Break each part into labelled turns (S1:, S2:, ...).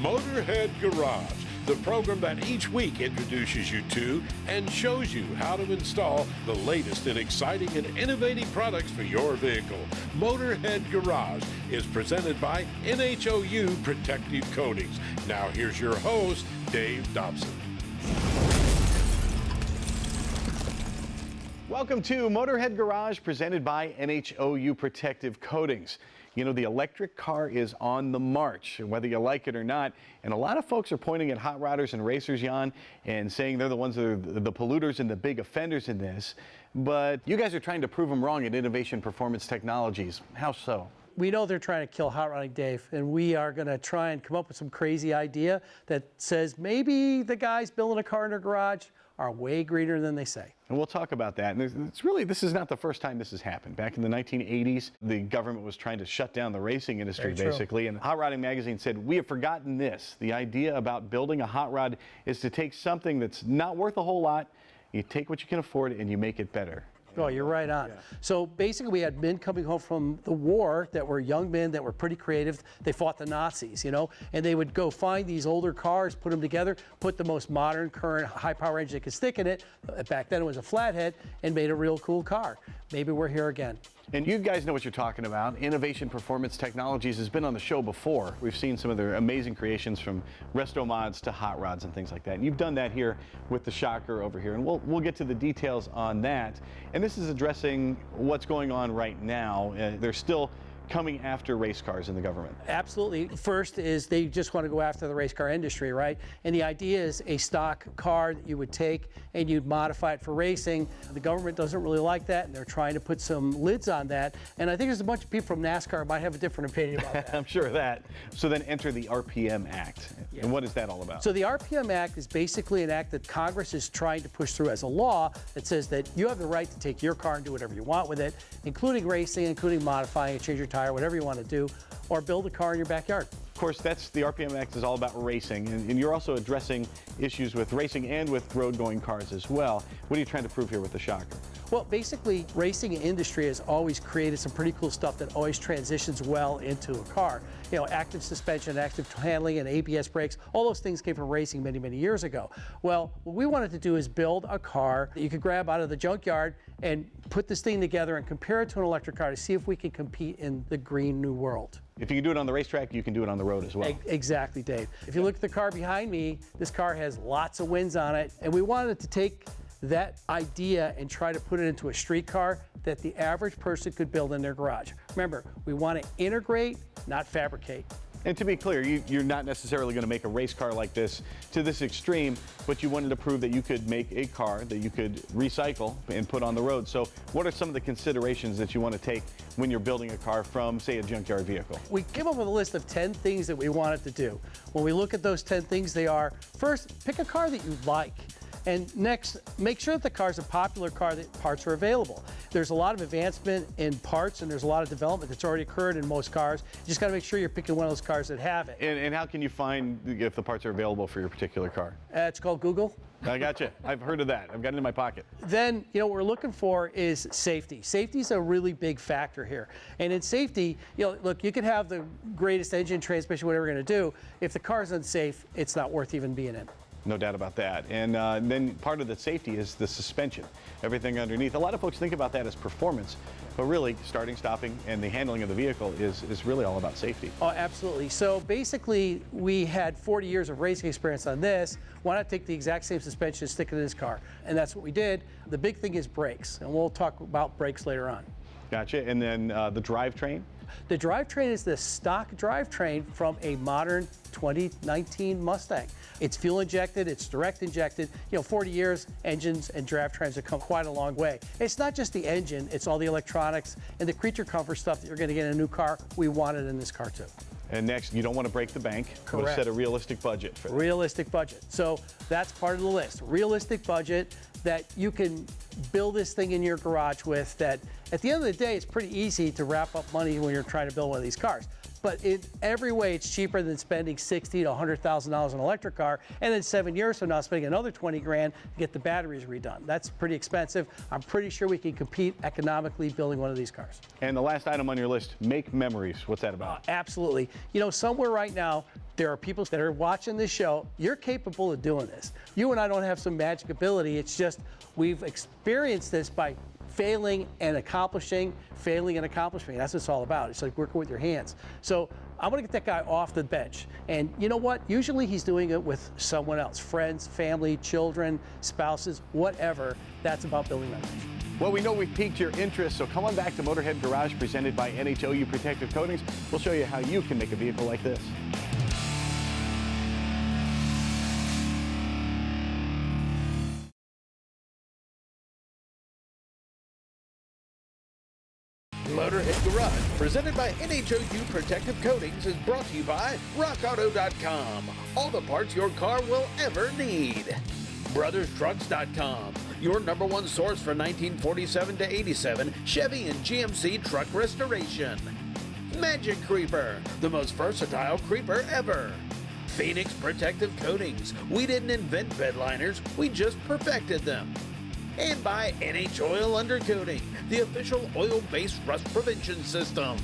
S1: Motorhead Garage, the program that each week introduces you to and shows you how to install the latest in exciting and innovative products for your vehicle. Motorhead Garage is presented by NHOU Protective Coatings. Now here's your host, Dave Dobson.
S2: Welcome to Motorhead Garage, presented by NHOU Protective Coatings. You know, the electric car is on the march, whether you like it or not. And a lot of folks are pointing at hot rodders and racers, Jan, and saying they're the ones that are the polluters and the big offenders in this. But you guys are trying to prove them wrong at Innovation Performance Technologies. How so?
S3: We know they're trying to kill hot rodding, Dave, and we are going to try and come up with some crazy idea that says maybe the guys building a car in their garage are way greener than they say.
S2: And we'll talk about that. And it's really, this is not the first time this has happened. Back in the 1980s, the government was trying to shut down the racing industry, basically. And Hot Rodding Magazine said, we have forgotten this. The idea about building a hot rod is to take something that's not worth a whole lot, you take what you can afford and you make it better.
S3: Oh, you're right on. Yeah. So basically we had men coming home from the war that were young men that were pretty creative. They fought the Nazis, you know, and they would go find these older cars, put them together, put the most modern, current, high-power engine they could stick in it. Back then it was a flathead, and made a real cool car. Maybe we're here again.
S2: And you guys know what you're talking about. Innovation Performance Technologies has been on the show before. We've seen some of their amazing creations, from resto mods to hot rods and things like that. And you've done that here with the shocker over here, and we'll get to the details on that. And this is addressing what's going on right now. They're still coming after race cars in the government.
S3: Absolutely. First is they just want to go after the race car industry, right? And the idea is a stock car that you would take and you'd modify it for racing. The government doesn't really like that, and they're trying to put some lids on that. And I think there's a bunch of people from NASCAR might have a different opinion about that.
S2: I'm sure of that. So then enter the RPM Act. Yeah. And what is that all about?
S3: So the RPM Act is basically an act that Congress is trying to push through as a law that says that you have the right to take your car and do whatever you want with it, including racing, including modifying it, change your tire, whatever you want to do, or build a car in your backyard.
S2: Of course, that's the RPM Act is all about racing, and you're also addressing issues with racing and with road-going cars as well. What are you trying to prove here with the shocker?
S3: Well, basically, racing industry has always created some pretty cool stuff that always transitions well into a car. You know, active suspension, active handling, and ABS brakes, all those things came from racing many, many years ago. Well, what we wanted to do is build a car that you could grab out of the junkyard and put this thing together and compare it to an electric car to see if we can compete in the green new world.
S2: If you can do it on the racetrack, you can do it on the road as well.
S3: Exactly, Dave. If you look at the car behind me, this car has lots of wins on it, and we wanted to take that idea and try to put it into a street car that the average person could build in their garage. Remember, we want to integrate, not fabricate.
S2: And to be clear, you're not necessarily going to make a race car like this to this extreme, but you wanted to prove that you could make a car that you could recycle and put on the road. So what are some of the considerations that you want to take when you're building a car from, say, a junkyard vehicle?
S3: We came up with a list of 10 things that we wanted to do. When we look at those 10 things, they are, first, pick a car that you like. And next, make sure that the car is a popular car, that parts are available. There's a lot of advancement in parts, and there's a lot of development that's already occurred in most cars. You just got to make sure you're picking one of those cars that have it.
S2: And how can you find if the parts are available for your particular car?
S3: It's called Google.
S2: I got you. I've heard of that. I've got it in my pocket.
S3: Then, you know, what we're looking for is safety. Safety is a really big factor here. And in safety, you know, look, you can have the greatest engine, transmission, whatever you're going to do. If the car is unsafe, it's not worth even being in.
S2: No doubt about that. And then part of the safety is the suspension, everything underneath. A lot of folks think about that as performance, but really starting, stopping, and the handling of the vehicle is really all about safety.
S3: Oh, absolutely. So basically, we had 40 years of racing experience on this. Why not take the exact same suspension and stick it in this car? And that's what we did. The big thing is brakes, and we'll talk about brakes later on.
S2: Gotcha. And then the drivetrain?
S3: The drivetrain is the stock drivetrain from a modern 2019 Mustang. It's fuel injected, it's direct injected. You know, 40 years, engines and drivetrains have come quite a long way. It's not just the engine, it's all the electronics and the creature comfort stuff that you're going to get in a new car. We want it in this car too.
S2: And next, you don't want to break the bank.
S3: Correct.
S2: You want to set a realistic budget for that.
S3: Realistic budget. So that's part of the list. Realistic budget that you can build this thing in your garage with, that at the end of the day, it's pretty easy to wrap up money when you're trying to build one of these cars. But in every way, it's cheaper than spending $60,000 to $100,000 on an electric car, and then 7 years from now, spending another 20 grand to get the batteries redone. That's pretty expensive. I'm pretty sure we can compete economically building one of these cars.
S2: And the last item on your list, make memories. What's that about?
S3: Absolutely. You know, somewhere right now, There are people that are watching this show. You're capable of doing this. You and I don't have some magic ability. It's just we've experienced this by failing and accomplishing, failing and accomplishing. That's what it's all about. It's like working with your hands. So I'm going to get that guy off the bench. And you know what? Usually he's doing it with someone else, friends, family, children, spouses, whatever. That's about building renovation.
S2: Well, we know we've piqued your interest, so come on back to Motorhead Garage presented by NHOU Protective Coatings. We'll show you how you can make a vehicle like this.
S4: Motorhead Garage, presented by NHOU Protective Coatings, is brought to you by RockAuto.com. All the parts your car will ever need. BrothersTrucks.com, your #1 source for 1947 to 87 Chevy and GMC truck restoration. Magic Creeper, the most versatile creeper ever. Phoenix Protective Coatings, we didn't invent bed liners, we just perfected them. And by NH Oil Undercoating, the official oil-based rust prevention system.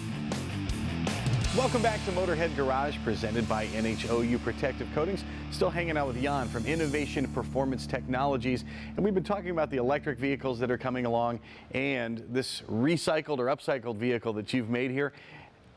S2: Welcome back to Motorhead Garage presented by NHOU Protective Coatings. Still hanging out with Jan from Innovation Performance Technologies, and we've been talking about the electric vehicles that are coming along and this recycled or upcycled vehicle that you've made here.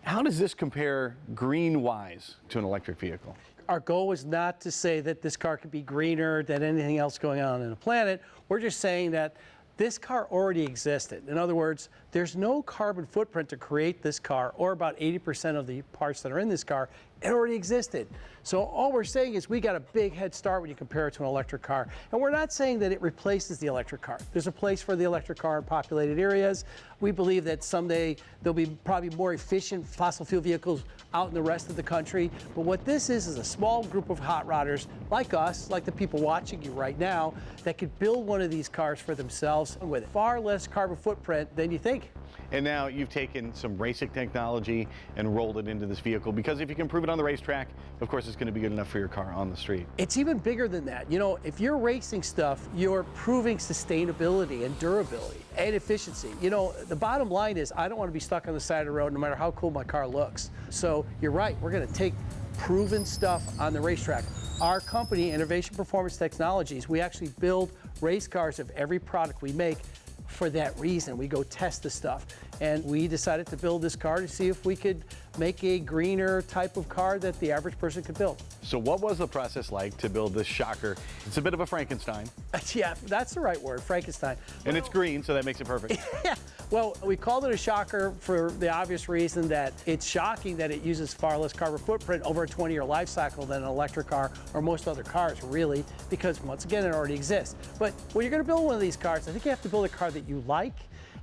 S2: How does this compare green-wise to an electric vehicle?
S3: Our goal was not to say that this car could be greener than anything else going on in the planet. We're just saying that this car already existed. In other words, there's no carbon footprint to create this car, or about 80% of the parts that are in this car. It already existed. So all we're saying is we got a big head start when you compare it to an electric car. And we're not saying that it replaces the electric car. There's a place for the electric car in populated areas. We believe that someday there'll be probably more efficient fossil fuel vehicles out in the rest of the country. But what this is a small group of hot rodders like us, like the people watching you right now, that could build one of these cars for themselves with far less carbon footprint than you think.
S2: And now you've taken some racing technology and rolled it into this vehicle, because if you can prove it on the racetrack, of course it's going to be good enough for your car on the street.
S3: It's even bigger than that. You know, if you're racing stuff, you're proving sustainability and durability and efficiency. You know, the bottom line is I don't want to be stuck on the side of the road no matter how cool my car looks. So you're right, we're going to take proven stuff on the racetrack. Our company, Innovation Performance Technologies, we actually build race cars of every product we make. For that reason, we go test the stuff, and we decided to build this car to see if we could make a greener type of car that the average person could build.
S2: So what was the process like to build this shocker? It's a bit of a Frankenstein.
S3: Yeah, that's the right word, Frankenstein.
S2: And it's green, so that makes it perfect.
S3: Yeah, well, we called it a shocker for the obvious reason that it's shocking that it uses far less carbon footprint over a 20-year life cycle than an electric car or most other cars, really, because once again, it already exists. But when you're going to build one of these cars, I think you have to build a car that you like.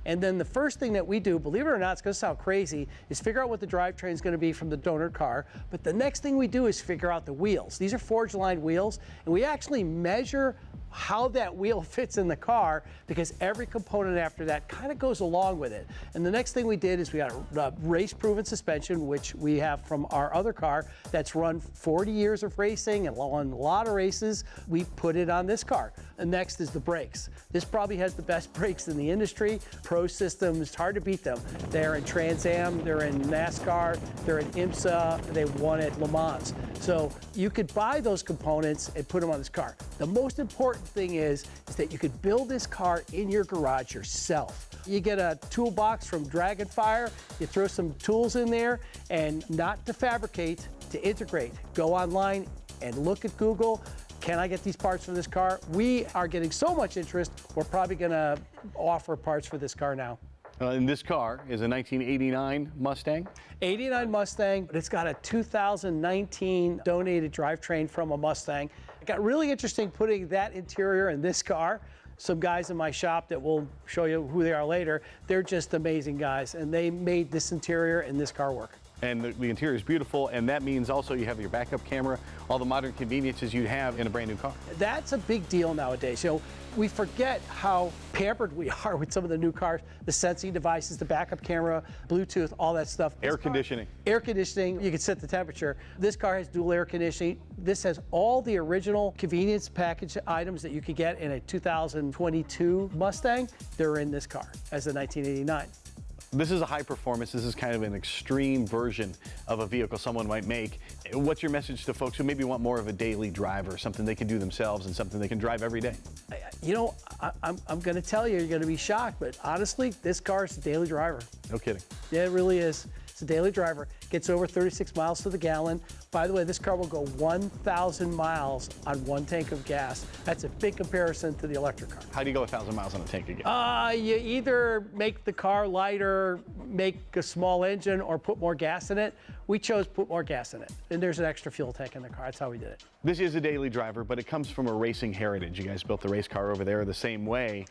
S3: And then the first thing that we do, believe it or not, it's going to sound crazy, is figure out what the drivetrain is going to be from the donor car. But the next thing we do is figure out the wheels. These are forged-lined wheels, and we actually measure how that wheel fits in the car, because every component after that kind of goes along with it. And the next thing we did is we got a race-proven suspension, which we have from our other car that's run 40 years of racing and won a lot of races. We put it on this car. And next is the brakes. This probably has the best brakes in the industry. Pro Systems, it's hard to beat them. They're in Trans Am, they're in NASCAR, they're in IMSA, they won at Le Mans. So you could buy those components and put them on this car. The most important thing is that you could build this car in your garage yourself. You get a toolbox from Dragonfire, you throw some tools in there, and not to fabricate, to integrate. Go online and look at Google. Can I get these parts for this car? We are getting so much interest, we're probably going to offer parts for this car now.
S2: And this car is a 1989 Mustang.
S3: 89 Mustang, but it's got a 2019 donated drivetrain from a Mustang. It got really interesting putting that interior in this car. Some guys in my shop that will show you who they are later, they're just amazing guys, and they made this interior and this car work.
S2: And the interior is beautiful, and that means also you have your backup camera, all the modern conveniences you'd have in a brand new car.
S3: That's a big deal nowadays. You know, we forget how pampered we are with some of the new cars, the sensing devices, the backup camera, Bluetooth, all that stuff.
S2: Air conditioning.
S3: Air conditioning, you can set the temperature. This car has dual air conditioning. This has all the original convenience package items that you could get in a 2022 Mustang. They're in this car as a 1989.
S2: This is a high performance. This is kind of an extreme version of a vehicle someone might make. What's your message to folks who maybe want more of a daily driver, something they can do themselves and something they can drive every day?
S3: You know, I'm going to tell you, you're going to be shocked, but honestly, this car is a daily driver.
S2: No kidding.
S3: Yeah, it really is. It's a daily driver. Gets over 36 miles to the gallon. By the way, this car will go 1,000 miles on 1 tank of gas. That's a big comparison to the electric car.
S2: How do you go 1,000 miles on a tank of gas?
S3: You either make the car lighter, make a small engine, or put more gas in it. We chose put more gas in it. And there's an extra fuel tank in the car. That's how we did it.
S2: This is a daily driver, but it comes from a racing heritage. You guys built the race car over there the same way.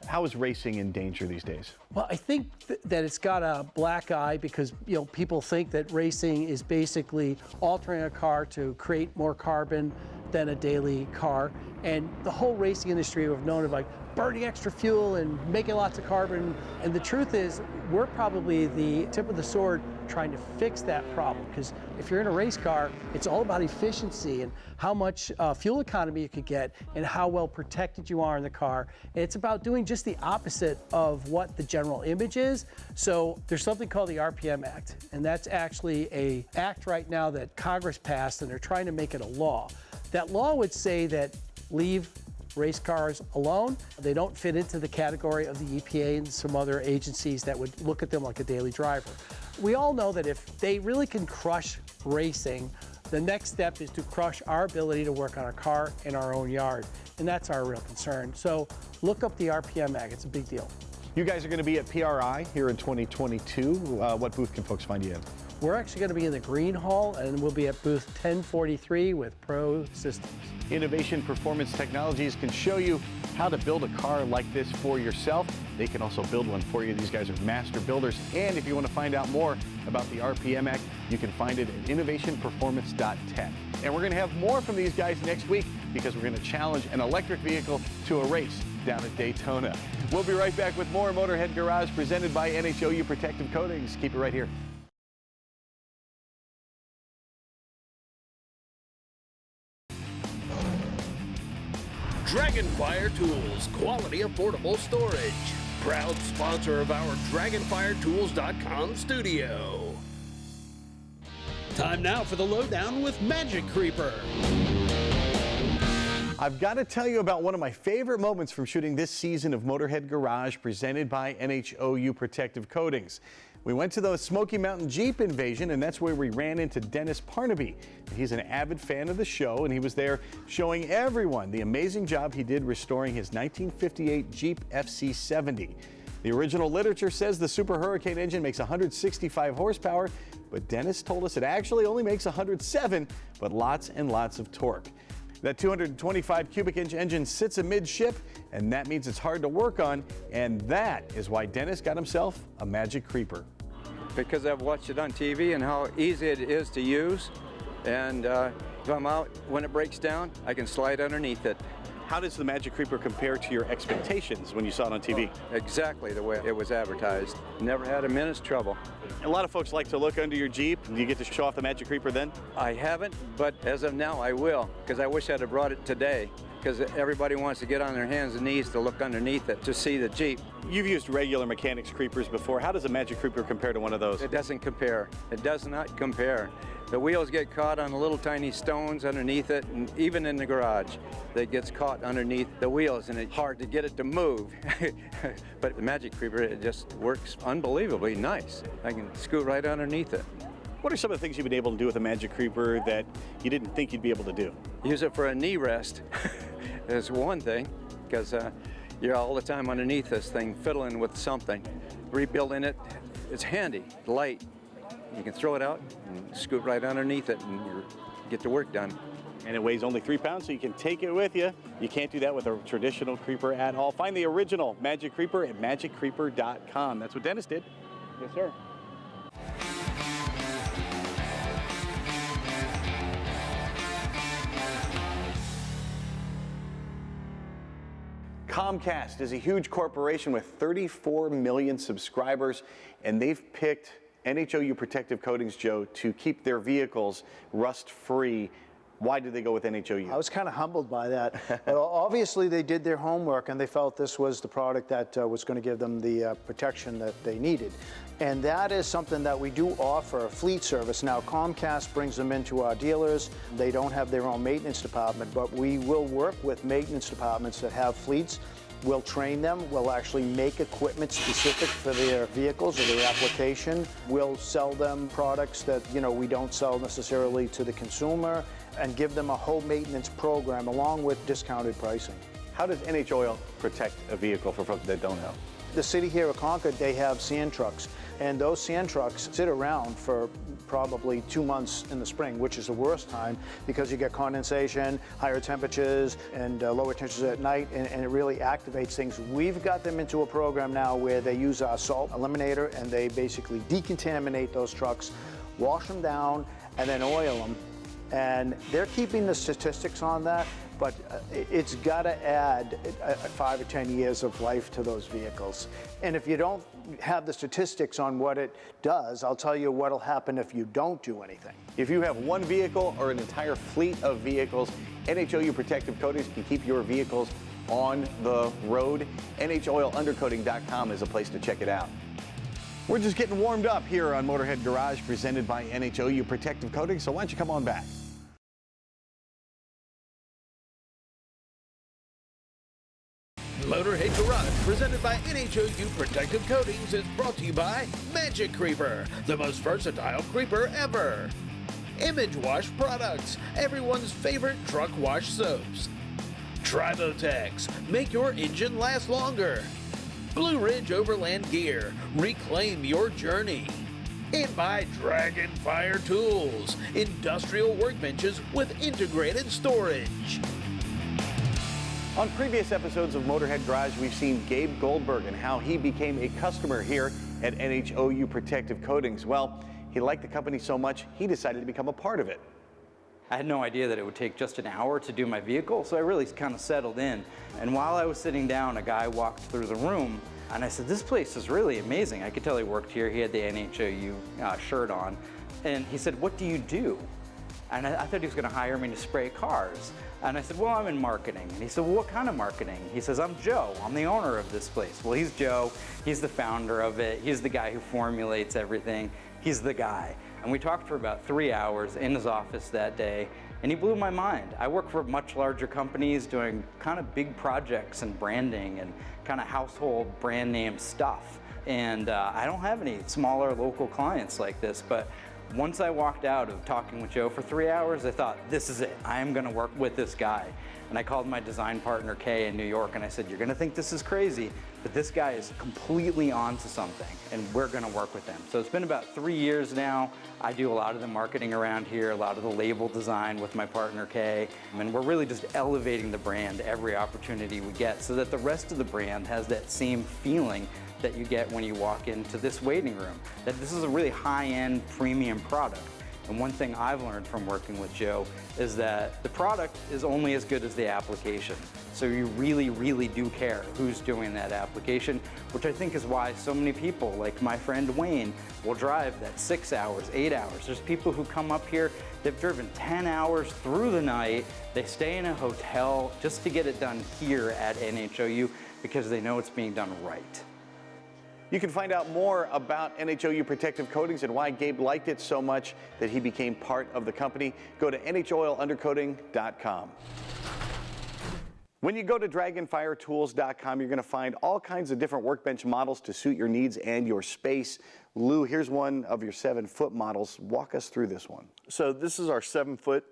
S2: How is racing in danger these days?
S3: Well, I think that it's got a black eye because, you know, people think that racing is basically altering a car to create more carbon than a daily car. And the whole racing industry we've known of like burning extra fuel and making lots of carbon. And the truth is, we're probably the tip of the sword trying to fix that problem. Because if you're in a race car, it's all about efficiency and how much fuel economy you could get and how well protected you are in the car. And it's about doing just the opposite of what the general image is. So there's something called the RPM Act, and that's actually an act right now that Congress passed, and they're trying to make it a law. That law would say that leave race cars alone. They don't fit into the category of the EPA and some other agencies that would look at them like a daily driver. We all know that if they really can crush racing, the next step is to crush our ability to work on a car in our own yard. And that's our real concern. So look up the RPM Act. It's a big deal.
S2: You guys are going to be at PRI here in 2022. What booth can folks find you in?
S3: We're actually going to be in the Green Hall, and we'll be at booth 1043 with Pro Systems.
S2: Innovation Performance Technologies can show you how to build a car like this for yourself. They can also build one for you. These guys are master builders. And if you want to find out more about the RPM Act, you can find it at innovationperformance.tech. And we're going to have more from these guys next week because we're going to challenge an electric vehicle to a race down at Daytona. We'll be right back with more Motorhead Garage presented by NHOU Protective Coatings. Keep it right here.
S4: Dragonfire Tools, quality affordable storage. Proud sponsor of our DragonfireTools.com studio. Time now for the lowdown with Magic Creeper.
S2: I've got to tell you about one of my favorite moments from shooting this season of Motorhead Garage presented by NHOU Protective Coatings. We went to the Smoky Mountain Jeep invasion, and that's where we ran into Dennis Parnaby. He's an avid fan of the show, and he was there showing everyone the amazing job he did restoring his 1958 Jeep FC70. The original literature says the Super Hurricane engine makes 165 horsepower, but Dennis told us it actually only makes 107, but lots and lots of torque. That 225 cubic inch engine sits amidship, and that means it's hard to work on, and that is why Dennis got himself a Magic Creeper.
S5: Because I've watched it on TV and how easy it is to use, and if I'm out when it breaks down, I can slide underneath it.
S2: How does the Magic Creeper compare to your expectations when you saw it on TV?
S5: Exactly the way it was advertised. Never had a minute's trouble.
S2: A lot of folks like to look under your Jeep. Do you get to show off the Magic Creeper then?
S5: I haven't, but as of now I will, because I wish I'd have brought it today, because everybody wants to get on their hands and knees to look underneath it to see the Jeep.
S2: You've used regular mechanics creepers before. How does a Magic Creeper compare to one of those?
S5: It doesn't compare. It does not compare. The wheels get caught on the little tiny stones underneath it, and even in the garage, that gets caught underneath the wheels, and it's hard to get it to move. But the Magic Creeper, it just works unbelievably nice. I can scoot right underneath it.
S2: What are some of the things you've been able to do with a Magic Creeper that you didn't think you'd be able to do?
S5: Use it for a knee rest is one thing, because you're all the time underneath this thing fiddling with something. Rebuilding it, it's handy, light. You can throw it out and scoot right underneath it and you get the work done.
S2: And it weighs only 3 pounds, so you can take it with you. You can't do that with a traditional creeper at all. Find the original Magic Creeper at magiccreeper.com. That's what Dennis did.
S5: Yes, sir.
S2: Comcast is a huge corporation with 34 million subscribers, and they've picked NHOU Protective Coatings, Joe, to keep their vehicles rust-free Why did they go with NHOU?
S6: I was kind of humbled by that. Well, obviously, they did their homework and they felt this was the product that was going to give them the protection that they needed. And that is something that we do offer, a fleet service. Now, Comcast brings them into our dealers. They don't have their own maintenance department, but we will work with maintenance departments that have fleets. We'll train them. We'll actually make equipment specific for their vehicles or their application. We'll sell them products that, you know, we don't sell necessarily to the consumer, and give them a whole maintenance program along with discounted pricing.
S2: How does NH Oil protect a vehicle for folks that don't know?
S6: The city here of Concord, they have sand trucks, and those sand trucks sit around for probably 2 months in the spring, which is the worst time because you get condensation, higher temperatures, and lower temperatures at night, and it really activates things. We've got them into a program now where they use our salt eliminator, and they basically decontaminate those trucks, wash them down, and then oil them. And they're keeping the statistics on that, but it's got to add 5 or 10 years of life to those vehicles. And if you don't have the statistics on what it does, I'll tell you what'll happen if you don't do anything.
S2: If you have one vehicle or an entire fleet of vehicles, NHOU Protective Coatings can keep your vehicles on the road. NHOilUndercoating.com is a place to check it out. We're just getting warmed up here on Motorhead Garage, presented by NHOU Protective Coatings, so why don't you come on back?
S4: Motorhead Garage, presented by NHOU Protective Coatings, is brought to you by Magic Creeper, the most versatile creeper ever. Image Wash Products, everyone's favorite truck wash soaps. Tribotex, make your engine last longer. Blue Ridge Overland Gear, reclaim your journey. And by Dragon Fire Tools, industrial workbenches with integrated storage.
S2: On previous episodes of Motorhead Garage, we've seen Gabe Goldberg and how he became a customer here at NHOU Protective Coatings. Well, he liked the company so much, he decided to become a part of it.
S7: I had no idea that it would take just an hour to do my vehicle, so I really kind of settled in. And while I was sitting down, a guy walked through the room, and I said, this place is really amazing. I could tell he worked here. He had the NHOU shirt on. And he said, what do you do? And I thought he was going to hire me to spray cars. And I said, well, I'm in marketing. And he said, well, what kind of marketing? He says, I'm Joe. I'm the owner of this place. Well, he's Joe. He's the founder of it. He's the guy who formulates everything. He's the guy. And we talked for about 3 hours in his office that day, and he blew my mind. I work for much larger companies doing kind of big projects and branding and kind of household brand name stuff. And I don't have any smaller local clients like this, but once I walked out of talking with Joe for 3 hours, I thought, this is it. I am going to work with this guy. And I called my design partner, Kay, in New York, and I said, you're going to think this is crazy, but this guy is completely onto something, and we're going to work with him. So it's been about 3 years now. I do a lot of the marketing around here, a lot of the label design with my partner, Kay, and we're really just elevating the brand every opportunity we get so that the rest of the brand has that same feeling that you get when you walk into this waiting room, that this is a really high-end premium product. And one thing I've learned from working with Joe is that the product is only as good as the application. So you really, really do care who's doing that application, which I think is why so many people, like my friend Wayne, will drive that 6 hours, 8 hours. There's people who come up here, they've driven 10 hours through the night, they stay in a hotel just to get it done here at NHOU because they know it's being done right.
S2: You can find out more about NHOU Protective Coatings and why Gabe liked it so much that he became part of the company. Go to NHOilUndercoating.com. When you go to DragonFireTools.com, you're going to find all kinds of different workbench models to suit your needs and your space. Lou, here's one of your 7-foot models. Walk us through this one.
S8: So this is our 7-foot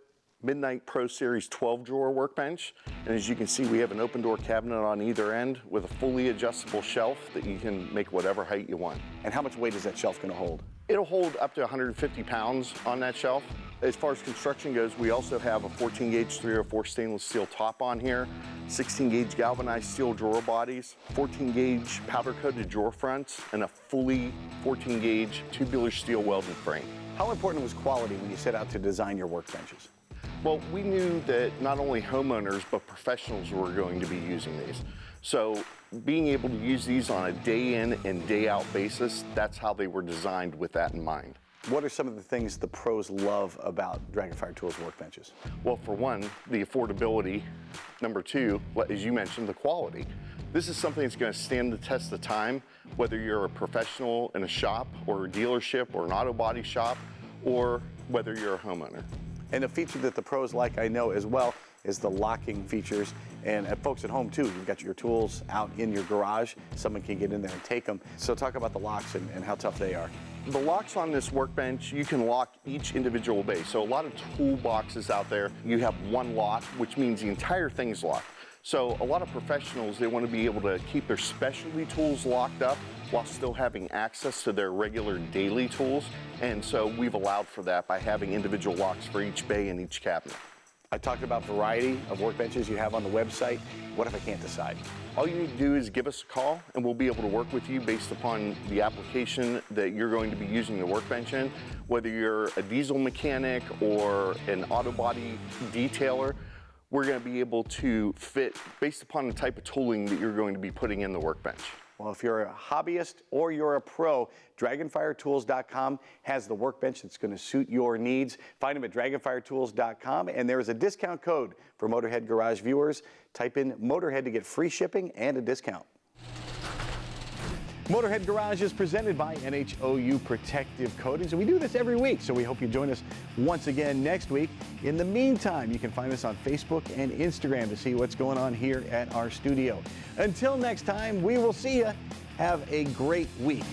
S8: Midnight Pro Series 12-drawer workbench. And as you can see, we have an open door cabinet on either end with a fully adjustable shelf that you can make whatever height you want.
S2: And how much weight is that shelf going to hold?
S8: It'll hold up to 150 pounds on that shelf. As far as construction goes, we also have a 14-gauge 304 stainless steel top on here, 16-gauge galvanized steel drawer bodies, 14-gauge powder-coated drawer fronts, and a fully 14-gauge tubular steel welded frame.
S2: How important was quality when you set out to design your workbenches?
S8: Well, we knew that not only homeowners, but professionals were going to be using these. So being able to use these on a day in and day out basis, that's how they were designed with that in mind.
S2: What are some of the things the pros love about Dragonfire Tools workbenches?
S8: Well, for one, the affordability. Number two, as you mentioned, the quality. This is something that's going to stand the test of time, whether you're a professional in a shop or a dealership or an auto body shop, or whether you're a homeowner.
S2: And a feature that the pros like, I know as well, is the locking features. And folks at home too, you've got your tools out in your garage. Someone can get in there and take them. So talk about the locks and how tough they are.
S8: The locks on this workbench, you can lock each individual bay. So a lot of toolboxes out there, you have one lock, which means the entire thing's locked. So a lot of professionals, they want to be able to keep their specialty tools locked up while still having access to their regular daily tools. And so we've allowed for that by having individual locks for each bay and each cabinet.
S2: I talked about variety of workbenches you have on the website. What if I can't decide?
S8: All you need to do is give us a call and we'll be able to work with you based upon the application that you're going to be using the workbench in. Whether you're a diesel mechanic or an auto body detailer, we're going to be able to fit based upon the type of tooling that you're going to be putting in the workbench.
S2: Well, if you're a hobbyist or you're a pro, DragonfireTools.com has the workbench that's going to suit your needs. Find them at DragonfireTools.com, and there is a discount code for Motorhead Garage viewers. Type in Motorhead to get free shipping and a discount. Motorhead Garage is presented by NHOU Protective Coatings, and we do this every week, so we hope you join us once again next week. In the meantime, you can find us on Facebook and Instagram to see what's going on here at our studio. Until next time, we will see you. Have a great week.